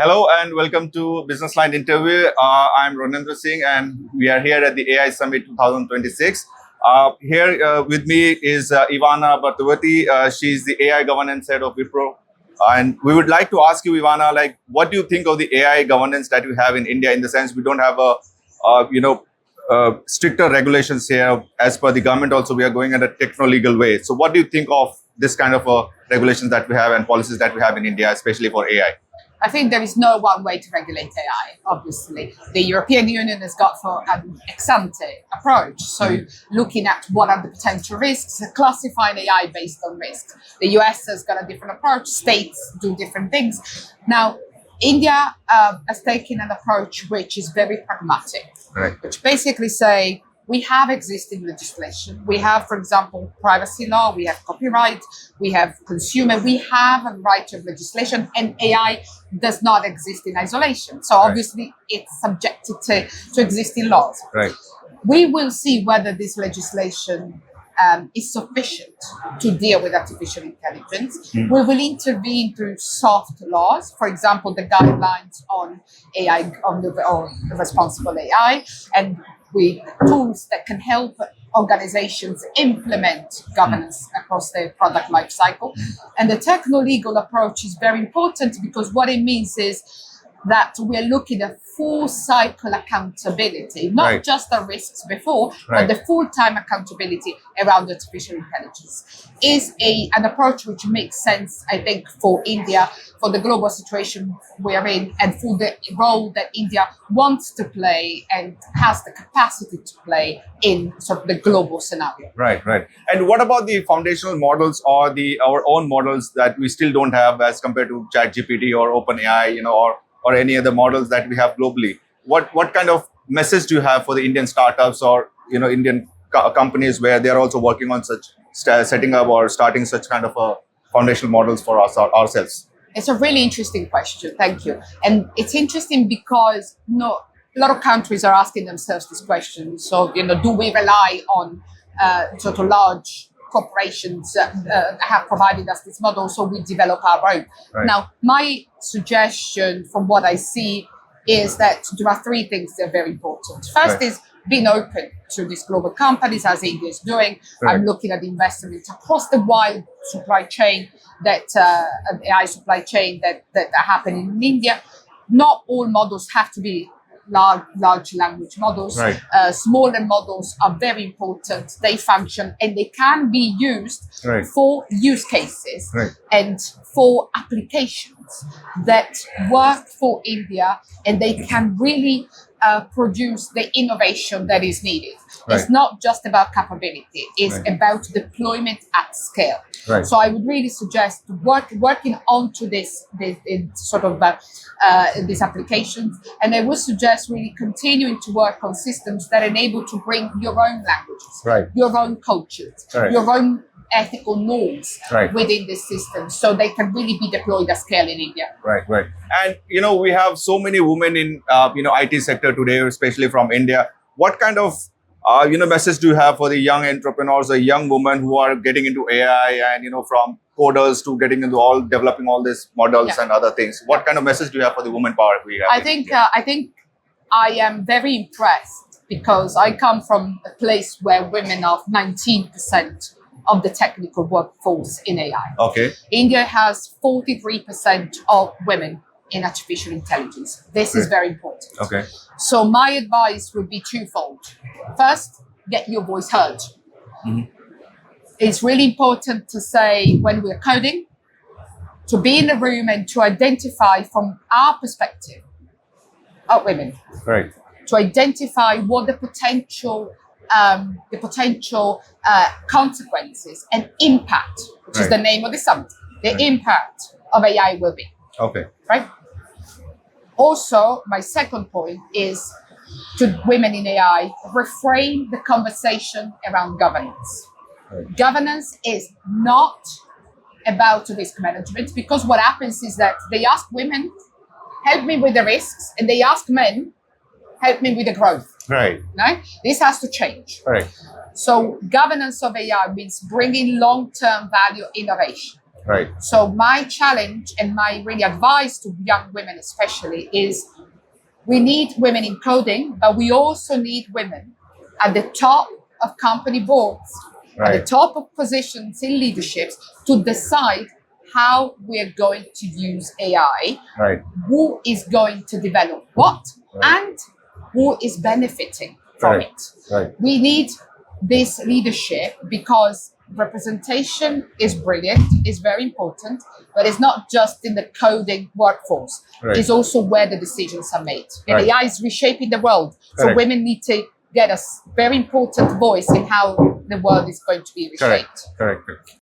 Hello and welcome to Business Line Interview. I'm Ronendra Singh and we are here at the AI Summit 2026. Here with me is Ivana Bartoletti. She's the AI governance head of Wipro. And we would like to ask you, Ivana, like, what do you think of the AI governance that we have in India? In the sense, we don't have stricter regulations here. As per the government, also we are going in a techno-legal way. So, what do you think of this kind of regulations that we have and policies that we have in India, especially for AI? I think there is no one way to regulate AI, obviously. The European Union has got for an ex-ante approach. So looking at what are the potential risks, classifying AI based on risks. The US has got a different approach. States do different things. Now, India has taken an approach which is very pragmatic, Right. which basically say, we have existing legislation. We have, for example, privacy law, we have copyright, we have consumer, we have a right of legislation, and AI does not exist in isolation. So obviously it's subjected to existing laws. Right. We will see whether this legislation is sufficient to deal with artificial intelligence. We will intervene through soft laws, for example, the guidelines on AI, on the responsible AI, and with tools that can help organizations implement governance across their product life cycle. And the techno-legal approach is very important because what it means is that we're looking at full cycle accountability, not Right. just the risks before, Right. but the full-time accountability around artificial intelligence. Is an approach which makes sense, I think, for India, for the global situation we're in, and for the role that India wants to play and has the capacity to play in sort of the global scenario. Right, right. And what about the foundational models or our own models that we still don't have as compared to ChatGPT or OpenAI, or any other models that we have globally? What kind of message do you have for the Indian startups or Indian companies where they are also working on such setting up or starting such kind of foundational models for ourselves? It's a really interesting question. Thank you. And it's interesting because a lot of countries are asking themselves this question. So, do we rely on sort of large corporations have provided us this model, so we develop our own? Right. Now, my suggestion from what I see is that there are three things that are very important. First Right. is being open to these global companies, as India is doing. Right. I'm looking at the investment across the wide supply chain, that AI supply chain that are happening in India. Not all models have to be large language models. Right. Smaller models are very important. They function and they can be used Right. for use cases Right. and for applications that work for India, and they can really produce the innovation that is needed. Right. It's not just about capability, it's Right. about deployment at scale. Right. So I would really suggest working onto this sort of these applications, and I would suggest really continuing to work on systems that enable to bring your own languages, Right. your own cultures, Right. your own ethical norms Right. within this system, so they can really be deployed at scale in India. Right, right. And we have so many women in IT sector today, especially from India. What kind of message do you have for the young entrepreneurs, the young women who are getting into AI and from coders to getting into developing all these models Yeah. and other things? What kind of message do you have for the women power we have? I think I am very impressed because I come from a place where women are 19% of the technical workforce in AI. Okay. India has 43% of women in artificial intelligence. This is very important. Okay. So my advice would be twofold. First, get your voice heard. It's really important to say when we're coding, to be in the room and to identify from our perspective of women, Right. to identify what the potential consequences and impact, which is Right. the name of the summit, the impact of AI will be, Okay. right? Also, my second point is to women in AI, reframe the conversation around governance. Right. Governance is not about risk management, because what happens is that they ask women, help me with the risks, and they ask men, help me with the growth. Right. No? This has to change. Right. So governance of AI means bringing long-term value innovation. Right. So my challenge and my really advice to young women especially is we need women in coding, but we also need women at the top of company boards, at the Right. top of positions in leaderships to decide how we are going to use AI, Right. who is going to develop what, Right. and who is benefiting from Right. it. Right. We need this leadership because representation is brilliant, is very important, but it's not just in the coding workforce. Right. It's also where the decisions are made. And Right. AI is reshaping the world. So Correct. women need to get a very important voice in how the world is going to be reshaped. Correct. Correct.